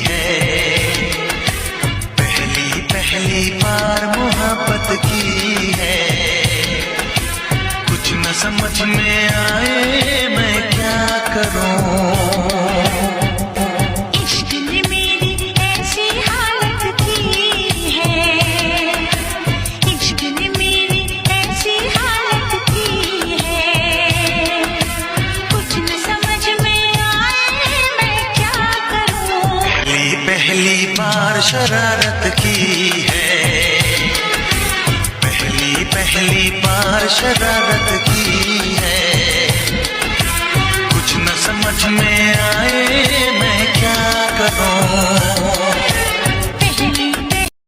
है, पहली पहली बार मोहब्बत की है। कुछ न समझ में आए मैं क्या करूं, इश्क ने मेरी ऐसी हालत की है, इश्क ने मेरी ऐसी हालत की है। कुछ न समझ में आए मैं क्या करूं, पहली बार शरारत की है, पहली बार शरारत की है। कुछ न समझ में आए मैं क्या करूं।